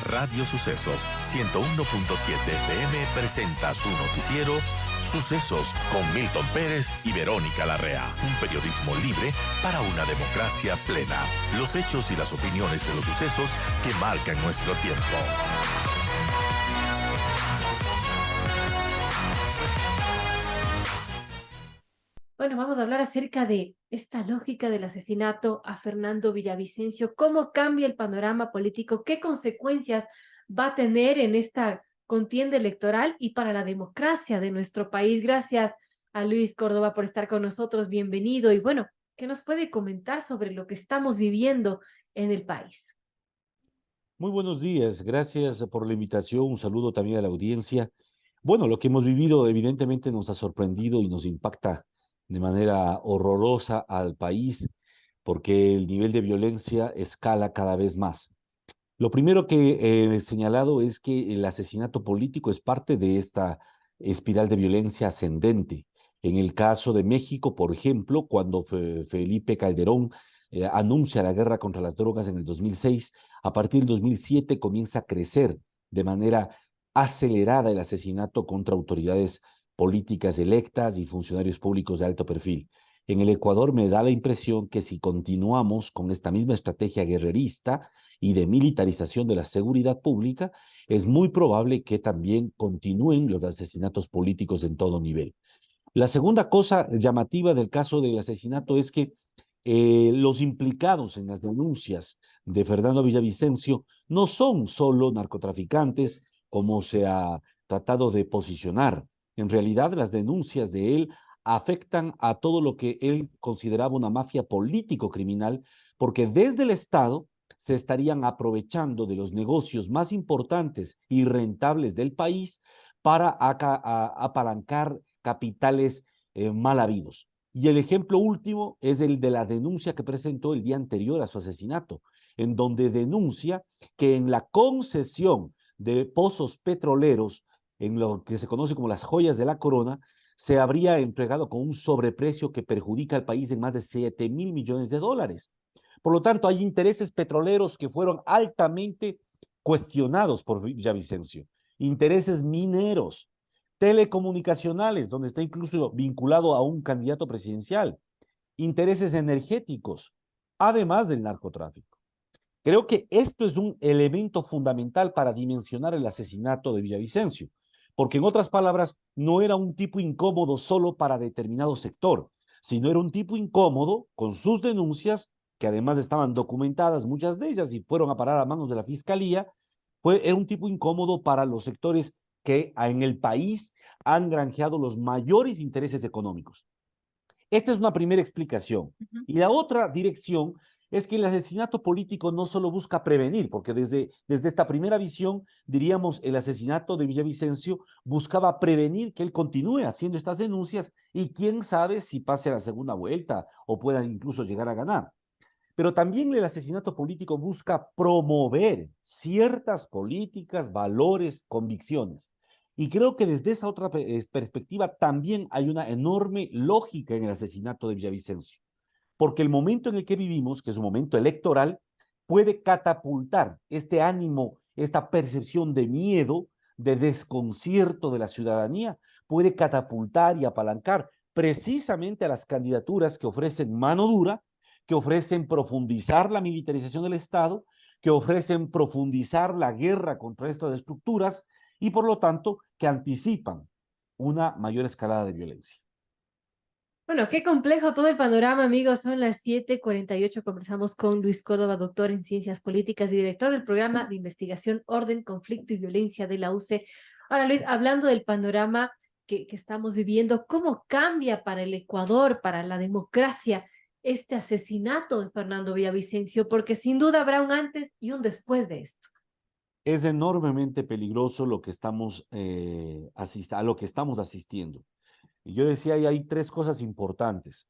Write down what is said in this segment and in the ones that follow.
Radio Sucesos 101.7 FM presenta su noticiero Sucesos con Milton Pérez y Verónica Larrea. Un periodismo libre para una democracia plena. Los hechos y las opiniones de los sucesos que marcan nuestro tiempo. Bueno, vamos a hablar acerca de esta lógica del asesinato a Fernando Villavicencio. ¿Cómo cambia el panorama político? ¿Qué consecuencias va a tener en esta contienda electoral y para la democracia de nuestro país? Gracias a Luis Córdoba por estar con nosotros. Bienvenido. Y bueno, ¿qué nos puede comentar sobre lo que estamos viviendo en el país? Muy buenos días, gracias por la invitación, un saludo también a la audiencia. Bueno, lo que hemos vivido evidentemente nos ha sorprendido y nos impacta de manera horrorosa al país porque el nivel de violencia escala cada vez más. Lo primero que he señalado es que el asesinato político es parte de esta espiral de violencia ascendente. En el caso de México, por ejemplo, cuando Felipe Calderón anuncia la guerra contra las drogas en el 2006, a partir del 2007 comienza a crecer de manera acelerada el asesinato contra autoridades políticas electas y funcionarios públicos de alto perfil. En el Ecuador me da la impresión que si continuamos con esta misma estrategia guerrerista y de militarización de la seguridad pública, es muy probable que también continúen los asesinatos políticos en todo nivel. La segunda cosa llamativa del caso del asesinato es que los implicados en las denuncias de Fernando Villavicencio no son solo narcotraficantes, como se ha tratado de posicionar. En realidad, las denuncias de él afectan a todo lo que él consideraba una mafia político-criminal, porque desde el Estado se estarían aprovechando de los negocios más importantes y rentables del país para apalancar capitales mal habidos. Y el ejemplo último es el de la denuncia que presentó el día anterior a su asesinato, en donde denuncia que en la concesión de pozos petroleros, en lo que se conoce como las joyas de la corona, se habría entregado con un sobreprecio que perjudica al país en más de 7.000 millones de dólares. Por lo tanto, hay intereses petroleros que fueron altamente cuestionados por Villavicencio, intereses mineros, telecomunicacionales, donde está incluso vinculado a un candidato presidencial, intereses energéticos, además del narcotráfico. Creo que esto es un elemento fundamental para dimensionar el asesinato de Villavicencio, porque en otras palabras, no era un tipo incómodo solo para determinado sector, sino era un tipo incómodo con sus denuncias, que además estaban documentadas, muchas de ellas, y fueron a parar a manos de la fiscalía, era un tipo incómodo para los sectores que en el país han granjeado los mayores intereses económicos. Esta es una primera explicación. Y la otra dirección es que el asesinato político no solo busca prevenir, porque desde esta primera visión, diríamos, el asesinato de Villavicencio buscaba prevenir que él continúe haciendo estas denuncias y quién sabe si pase a la segunda vuelta o pueda incluso llegar a ganar. Pero también el asesinato político busca promover ciertas políticas, valores, convicciones. Y creo que desde esa otra perspectiva también hay una enorme lógica en el asesinato de Villavicencio. Porque el momento en el que vivimos, que es un momento electoral, puede catapultar este ánimo, esta percepción de miedo, de desconcierto de la ciudadanía, puede catapultar y apalancar precisamente a las candidaturas que ofrecen mano dura, que ofrecen profundizar la militarización del Estado, que ofrecen profundizar la guerra contra estas estructuras y por lo tanto que anticipan una mayor escalada de violencia. Bueno, qué complejo todo el panorama, amigos. Son las 7:48. Conversamos con Luis Córdoba, doctor en Ciencias Políticas y director del programa de investigación Orden, Conflicto y Violencia de la UC. Ahora, Luis, hablando del panorama que estamos viviendo, ¿cómo cambia para el Ecuador, para la democracia, este asesinato de Fernando Villavicencio? Porque sin duda habrá un antes y un después de esto. Es enormemente peligroso lo que estamos, a lo que estamos asistiendo. Y yo decía, hay tres cosas importantes.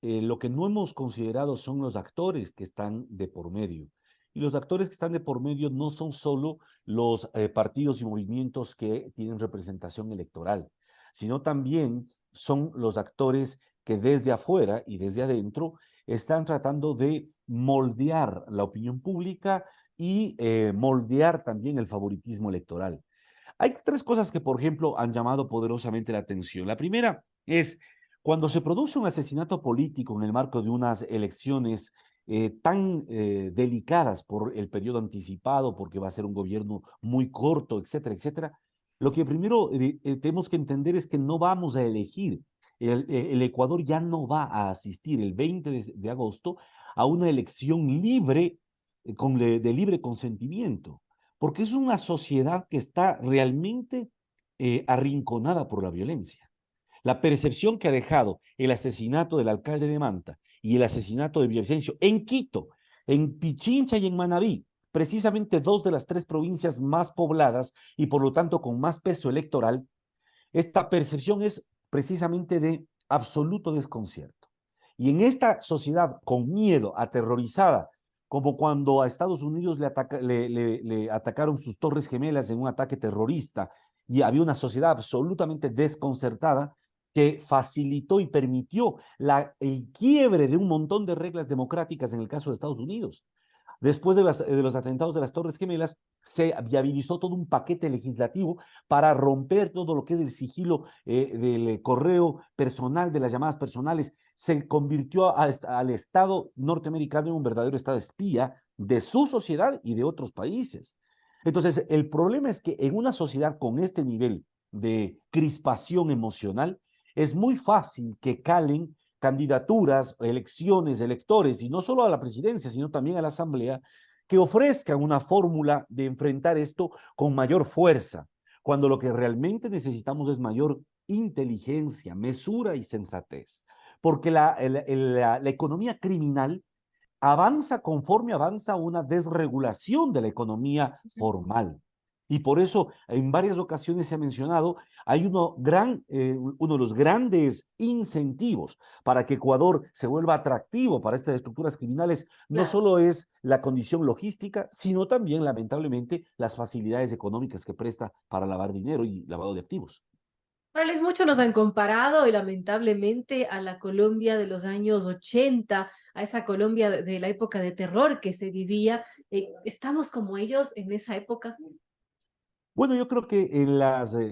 Lo que no hemos considerado son los actores que están de por medio. Y los actores que están de por medio no son solo los partidos y movimientos que tienen representación electoral, sino también son los actores que desde afuera y desde adentro están tratando de moldear la opinión pública y moldear también el favoritismo electoral. Hay tres cosas que, por ejemplo, han llamado poderosamente la atención. La primera es cuando se produce un asesinato político en el marco de unas elecciones tan delicadas por el periodo anticipado, porque va a ser un gobierno muy corto, etcétera, etcétera. Lo que primero tenemos que entender es que no vamos a elegir. El Ecuador ya no va a asistir el 20 de agosto a una elección libre, de libre consentimiento, porque es una sociedad que está realmente arrinconada por la violencia. La percepción que ha dejado el asesinato del alcalde de Manta y el asesinato de Villavicencio en Quito, en Pichincha y en Manabí, precisamente dos de las tres provincias más pobladas y por lo tanto con más peso electoral, esta percepción es precisamente de absoluto desconcierto. Y en esta sociedad con miedo, aterrorizada, como cuando a Estados Unidos le atacaron sus Torres Gemelas en un ataque terrorista y había una sociedad absolutamente desconcertada que facilitó y permitió el quiebre de un montón de reglas democráticas en el caso de Estados Unidos. Después de los atentados de las Torres Gemelas, se viabilizó todo un paquete legislativo para romper todo lo que es el sigilo del correo personal, de las llamadas personales. Se convirtió al Estado norteamericano en un verdadero Estado espía de su sociedad y de otros países. Entonces, el problema es que en una sociedad con este nivel de crispación emocional, es muy fácil que calen candidaturas, elecciones, electores, y no solo a la presidencia, sino también a la asamblea, que ofrezcan una fórmula de enfrentar esto con mayor fuerza, cuando lo que realmente necesitamos es mayor inteligencia, mesura y sensatez, porque la economía criminal avanza conforme avanza una desregulación de la economía formal. Y por eso en varias ocasiones se ha mencionado, hay uno de los grandes incentivos para que Ecuador se vuelva atractivo para estas estructuras criminales, no solo es la condición logística, sino también, lamentablemente, las facilidades económicas que presta para lavar dinero y lavado de activos. Morales, mucho nos han comparado y lamentablemente a la Colombia de los años 80, a esa Colombia de la época de terror que se vivía. ¿Estamos como ellos en esa época? Bueno, yo creo que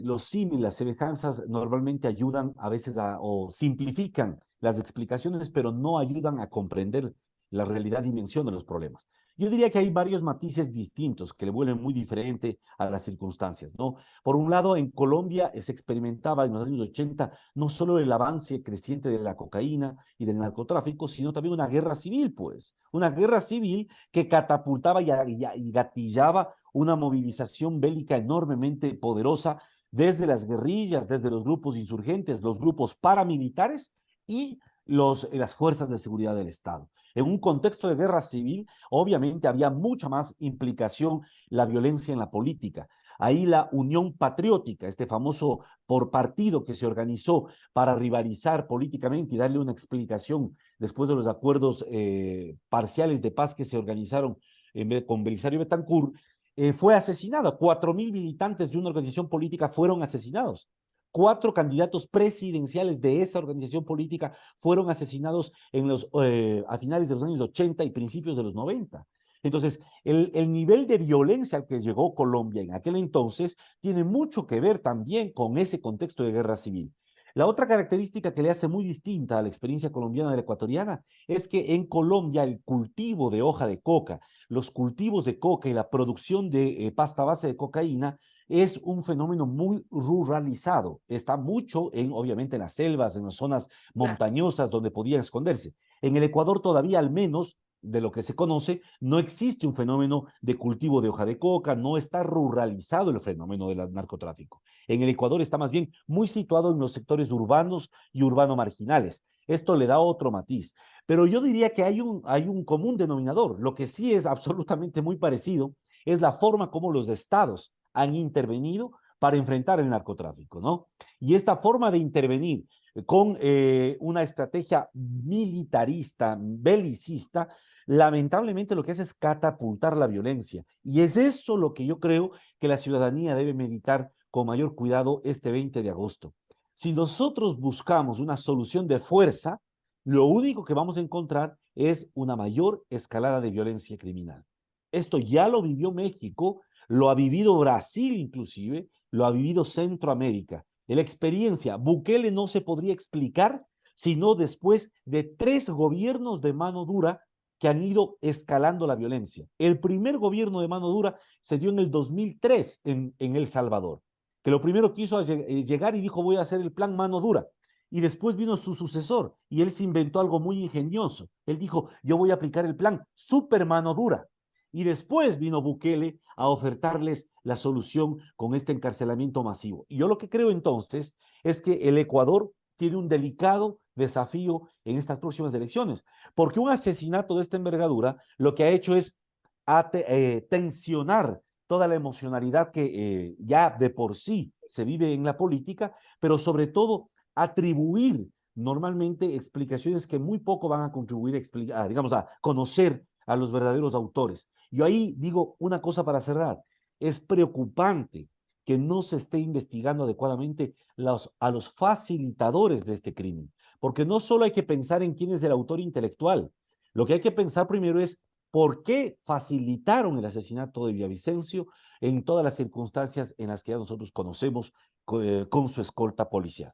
los símiles, las semejanzas normalmente ayudan a veces o simplifican las explicaciones, pero no ayudan a comprender la realidad y dimensión de los problemas. Yo diría que hay varios matices distintos que le vuelven muy diferente a las circunstancias, ¿no? Por un lado, en Colombia se experimentaba en los años 80 no solo el avance creciente de la cocaína y del narcotráfico, sino también una guerra civil, pues, una guerra civil que catapultaba y gatillaba una movilización bélica enormemente poderosa desde las guerrillas, desde los grupos insurgentes, los grupos paramilitares y las fuerzas de seguridad del Estado. En un contexto de guerra civil, obviamente había mucha más implicación la violencia en la política. Ahí la Unión Patriótica, este famoso por partido que se organizó para rivalizar políticamente y darle una explicación después de los acuerdos parciales de paz que se organizaron con Belisario Betancur, fue asesinado. 4.000 militantes de una organización política fueron asesinados. 4 candidatos presidenciales de esa organización política fueron asesinados a finales de los años 80 y principios de los 90. Entonces, el nivel de violencia al que llegó Colombia en aquel entonces tiene mucho que ver también con ese contexto de guerra civil. La otra característica que le hace muy distinta a la experiencia colombiana de la ecuatoriana es que en Colombia el cultivo de hoja de coca, los cultivos de coca y la producción de pasta base de cocaína es un fenómeno muy ruralizado. Está mucho obviamente en las selvas, en las zonas montañosas donde podían esconderse. En el Ecuador todavía al menos de lo que se conoce, no existe un fenómeno de cultivo de hoja de coca, no está ruralizado el fenómeno del narcotráfico. En el Ecuador está más bien muy situado en los sectores urbanos y urbano marginales. Esto le da otro matiz. Pero yo diría que hay un común denominador. Lo que sí es absolutamente muy parecido es la forma como los estados han intervenido para enfrentar el narcotráfico, ¿no? Y esta forma de intervenir con una estrategia militarista, belicista, lamentablemente lo que hace es catapultar la violencia. Y es eso lo que yo creo que la ciudadanía debe meditar con mayor cuidado este 20 de agosto. Si nosotros buscamos una solución de fuerza, lo único que vamos a encontrar es una mayor escalada de violencia criminal. Esto ya lo vivió México, lo ha vivido Brasil inclusive, lo ha vivido Centroamérica. La experiencia, Bukele no se podría explicar sino después de 3 gobiernos de mano dura que han ido escalando la violencia. El primer gobierno de mano dura se dio en el 2003 en El Salvador, que lo primero que hizo llegar y dijo voy a hacer el plan mano dura. Y después vino su sucesor y él se inventó algo muy ingenioso. Él dijo, yo voy a aplicar el plan super mano dura. Y después vino Bukele a ofertarles la solución con este encarcelamiento masivo. Y yo lo que creo entonces es que el Ecuador tiene un delicado desafío en estas próximas elecciones, porque un asesinato de esta envergadura lo que ha hecho es tensionar toda la emocionalidad que ya de por sí se vive en la política, pero sobre todo atribuir normalmente explicaciones que muy poco van a contribuir digamos, a conocer a los verdaderos autores. Yo ahí digo una cosa para cerrar. Es preocupante que no se esté investigando adecuadamente a los facilitadores de este crimen, porque no solo hay que pensar en quién es el autor intelectual, lo que hay que pensar primero es por qué facilitaron el asesinato de Villavicencio en todas las circunstancias en las que ya nosotros conocemos con su escolta policial.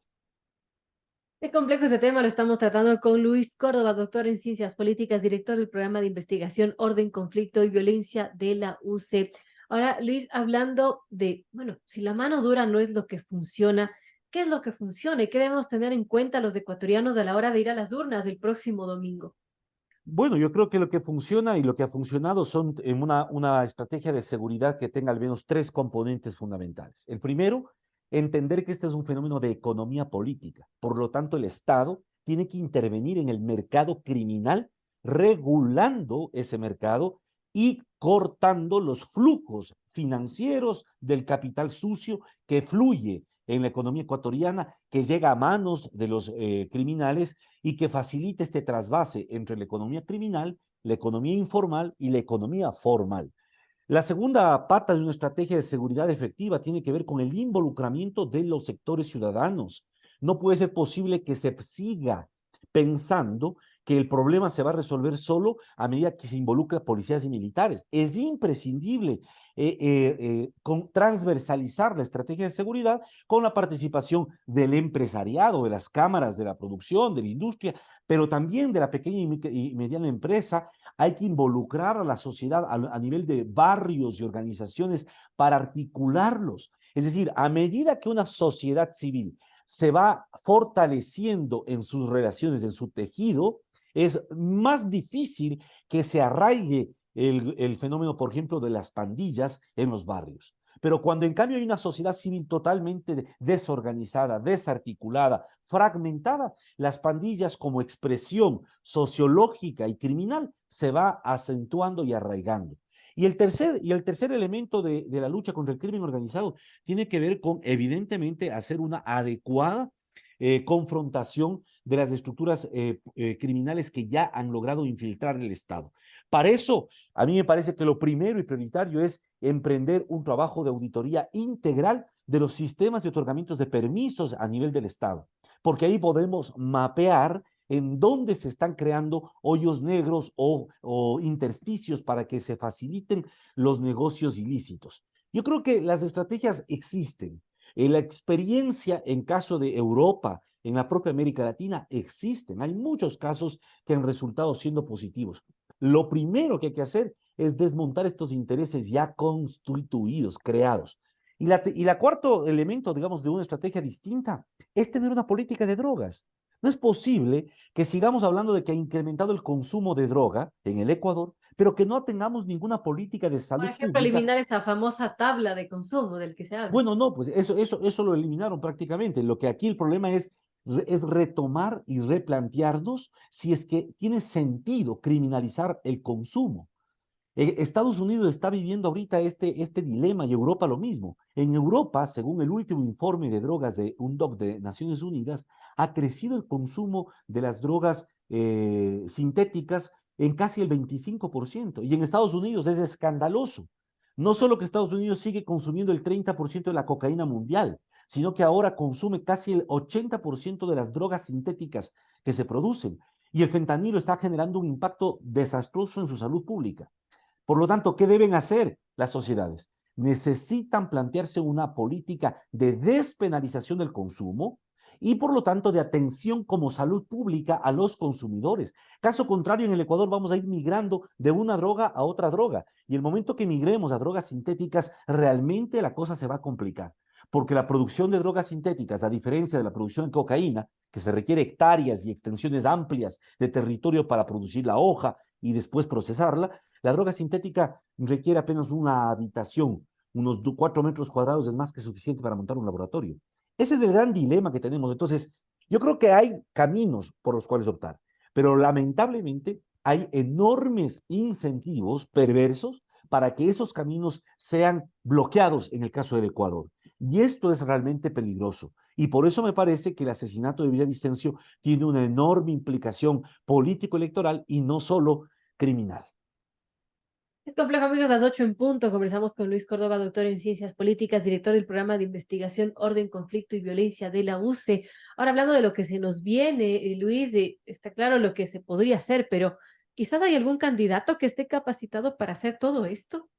Qué complejo ese tema, lo estamos tratando con Luis Córdoba, doctor en Ciencias Políticas, director del programa de investigación Orden, Conflicto y Violencia de la UC. Ahora, Luis, hablando de, bueno, si la mano dura no es lo que funciona, ¿qué es lo que funciona y qué debemos tener en cuenta los ecuatorianos a la hora de ir a las urnas el próximo domingo? Bueno, yo creo que lo que funciona y lo que ha funcionado son una estrategia de seguridad que tenga al menos 3 componentes fundamentales. El primero, entender que este es un fenómeno de economía política. Por lo tanto, el Estado tiene que intervenir en el mercado criminal, regulando ese mercado y cortando los flujos financieros del capital sucio que fluye en la economía ecuatoriana, que llega a manos de los criminales y que facilite este trasvase entre la economía criminal, la economía informal y la economía formal. La segunda pata de una estrategia de seguridad efectiva tiene que ver con el involucramiento de los sectores ciudadanos. No puede ser posible que se siga pensando que el problema se va a resolver solo a medida que se involucra policías y militares. Es imprescindible transversalizar la estrategia de seguridad con la participación del empresariado, de las cámaras de la producción, de la industria, pero también de la pequeña y mediana empresa. Hay que involucrar a la sociedad a nivel de barrios y organizaciones para articularlos. Es decir, a medida que una sociedad civil se va fortaleciendo en sus relaciones, en su tejido, es más difícil que se arraigue el fenómeno, por ejemplo, de las pandillas en los barrios. Pero cuando en cambio hay una sociedad civil totalmente desorganizada, desarticulada, fragmentada, las pandillas como expresión sociológica y criminal se va acentuando y arraigando. Y el tercer elemento de la lucha contra el crimen organizado tiene que ver con, evidentemente, hacer una adecuada confrontación de las estructuras criminales que ya han logrado infiltrar el Estado. Para eso, a mí me parece que lo primero y prioritario es emprender un trabajo de auditoría integral de los sistemas de otorgamientos de permisos a nivel del Estado, porque ahí podemos mapear en dónde se están creando hoyos negros o intersticios para que se faciliten los negocios ilícitos. Yo creo que las estrategias existen. La experiencia en caso de Europa, en la propia América Latina, existen. Hay muchos casos que han resultado siendo positivos. Lo primero que hay que hacer es desmontar estos intereses ya constituidos, creados. Y la cuarto elemento, digamos, de una estrategia distinta es tener una política de drogas. No es posible que sigamos hablando de que ha incrementado el consumo de droga en el Ecuador, pero que no tengamos ninguna política de Por salud ejemplo, pública. eliminar esa famosa tabla de consumo del que se habla. Bueno, no, pues eso lo eliminaron prácticamente. Lo que aquí el problema es retomar y replantearnos si es que tiene sentido criminalizar el consumo. Estados Unidos está viviendo ahorita este dilema y Europa lo mismo. En Europa, según el último informe de drogas de UNODC de Naciones Unidas, ha crecido el consumo de las drogas sintéticas en casi el 25%. Y en Estados Unidos es escandaloso. No solo que Estados Unidos sigue consumiendo el 30% de la cocaína mundial, sino que ahora consume casi el 80% de las drogas sintéticas que se producen. y el fentanilo está generando un impacto desastroso en su salud pública. Por lo tanto, ¿qué deben hacer las sociedades? Necesitan plantearse una política de despenalización del consumo y, por lo tanto, de atención como salud pública a los consumidores. Caso contrario, en el Ecuador vamos a ir migrando de una droga a otra droga. Y el momento que migremos a drogas sintéticas, realmente la cosa se va a complicar. Porque la producción de drogas sintéticas, a diferencia de la producción de cocaína, que se requiere hectáreas y extensiones amplias de territorio para producir la hoja y después procesarla, la droga sintética requiere apenas una habitación, unos 4 metros cuadrados es más que suficiente para montar un laboratorio. Ese es el gran dilema que tenemos. Entonces, yo creo que hay caminos por los cuales optar, pero lamentablemente hay enormes incentivos perversos para que esos caminos sean bloqueados en el caso del Ecuador. Y esto es realmente peligroso. Y por eso me parece que el asesinato de Villavicencio tiene una enorme implicación político-electoral y no solo criminal. Es complejo, amigos, las 8 en punto. Conversamos con Luis Córdoba, doctor en Ciencias Políticas, director del programa de investigación Orden, Conflicto y Violencia de la UCE. Ahora, hablando de lo que se nos viene, Luis, está claro lo que se podría hacer, pero quizás hay algún candidato que esté capacitado para hacer todo esto.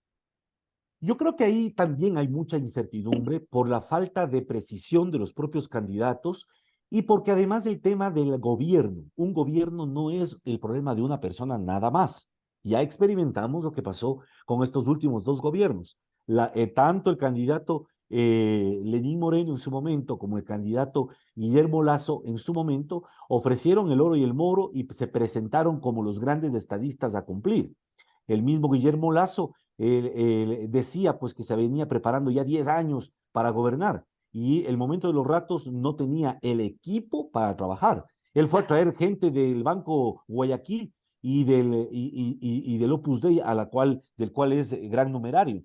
Yo creo que ahí también hay mucha incertidumbre por la falta de precisión de los propios candidatos y porque además el tema del gobierno, un gobierno no es el problema de una persona nada más. Ya experimentamos lo que pasó con estos últimos 2 gobiernos. Tanto el candidato Lenín Moreno en su momento como el candidato Guillermo Lasso en su momento ofrecieron el oro y el moro y se presentaron como los grandes estadistas a cumplir. El mismo Guillermo Lasso decía pues que se venía preparando ya 10 años para gobernar y el momento de los ratos no tenía el equipo para trabajar. Él fue a traer gente del Banco Guayaquil y del Opus Dei, del cual es gran numerario.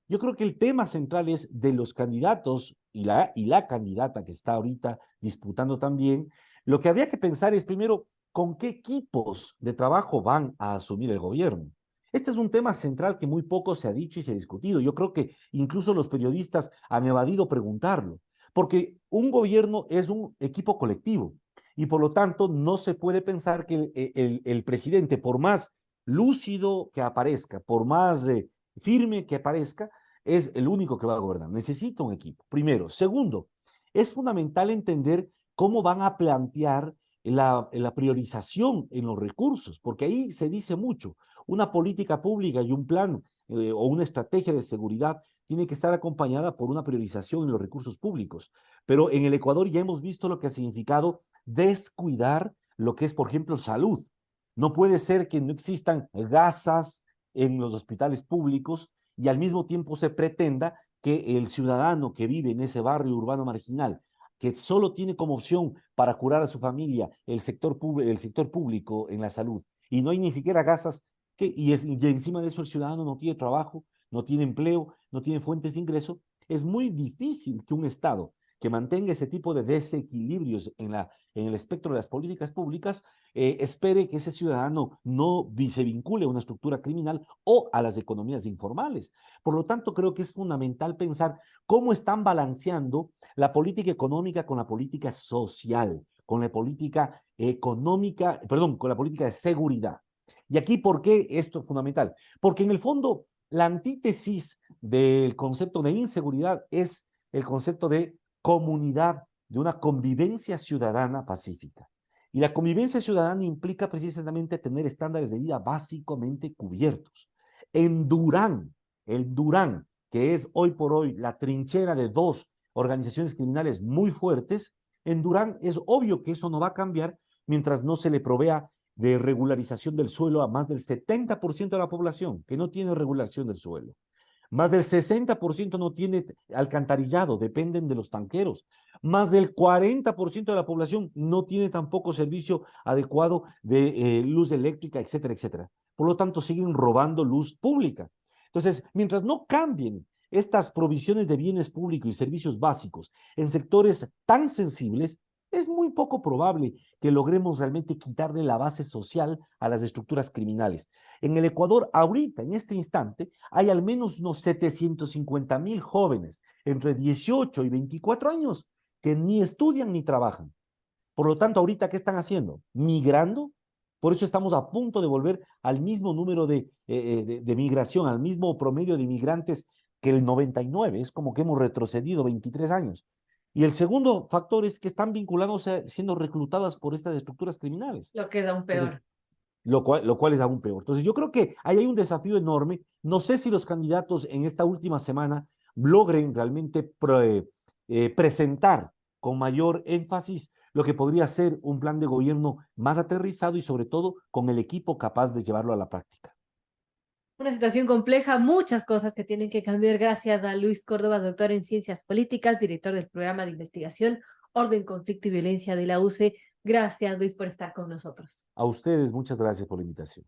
Yo creo que el tema central es de los candidatos y la candidata que está ahorita disputando también. Lo que habría que pensar es primero con qué equipos de trabajo van a asumir el gobierno. Este es un tema central que muy poco se ha dicho y se ha discutido. Yo creo que incluso los periodistas han evadido preguntarlo, porque un gobierno es un equipo colectivo y por lo tanto no se puede pensar que el presidente, por más lúcido que aparezca, por más firme que aparezca, es el único que va a gobernar. Necesita un equipo, primero. Segundo, es fundamental entender cómo van a plantear la priorización en los recursos, porque ahí se dice mucho. Una política pública y un plan o una estrategia de seguridad tiene que estar acompañada por una priorización en los recursos públicos. Pero en el Ecuador ya hemos visto lo que ha significado descuidar lo que es, por ejemplo, salud. No puede ser que no existan gasas en los hospitales públicos y al mismo tiempo se pretenda que el ciudadano que vive en ese barrio urbano marginal, que solo tiene como opción para curar a su familia el sector público en la salud, y no hay ni siquiera gasas, y encima de eso el ciudadano no tiene trabajo, no tiene empleo, no tiene fuentes de ingreso, es muy difícil que un Estado que mantenga ese tipo de desequilibrios en el espectro de las políticas públicas, espere que ese ciudadano no se vincule a una estructura criminal o a las economías informales. Por lo tanto, creo que es fundamental pensar cómo están balanceando la política económica con la política social, con la política económica, perdón, con la política de seguridad. Y aquí, ¿por qué esto es fundamental? Porque en el fondo, la antítesis del concepto de inseguridad es el concepto de comunidad, de una convivencia ciudadana pacífica. Y la convivencia ciudadana implica precisamente tener estándares de vida básicamente cubiertos. En Durán, el Durán, que es hoy por hoy la trinchera de 2 organizaciones criminales muy fuertes, en Durán es obvio que eso no va a cambiar mientras no se le provea de regularización del suelo a más del 70% de la población que no tiene regulación del suelo. Más del 60% no tiene alcantarillado, dependen de los tanqueros. Más del 40% de la población no tiene tampoco servicio adecuado de luz eléctrica, etcétera, etcétera. Por lo tanto, siguen robando luz pública. Entonces, mientras no cambien estas provisiones de bienes públicos y servicios básicos en sectores tan sensibles, es muy poco probable que logremos realmente quitarle la base social a las estructuras criminales. En el Ecuador, ahorita, en este instante, hay al menos unos 750,000 jóvenes entre 18 y 24 años que ni estudian ni trabajan. Por lo tanto, ahorita, ¿qué están haciendo? Migrando Por eso estamos a punto de volver al mismo número de migración, al mismo promedio de inmigrantes que el 99. Es como que hemos retrocedido 23 años. Y el segundo factor es que están vinculados, siendo reclutadas por estas estructuras criminales. Lo queda aún Entonces, peor. lo cual es aún peor. Entonces, yo creo que ahí hay un desafío enorme. No sé si los candidatos en esta última semana logren realmente presentar con mayor énfasis lo que podría ser un plan de gobierno más aterrizado y sobre todo con el equipo capaz de llevarlo a la práctica. Una situación compleja, muchas cosas que tienen que cambiar. Gracias a Luis Córdoba, doctor en Ciencias Políticas, director del programa de investigación Orden, Conflicto y Violencia de la UCE. Gracias, Luis, por estar con nosotros. A ustedes, muchas gracias por la invitación.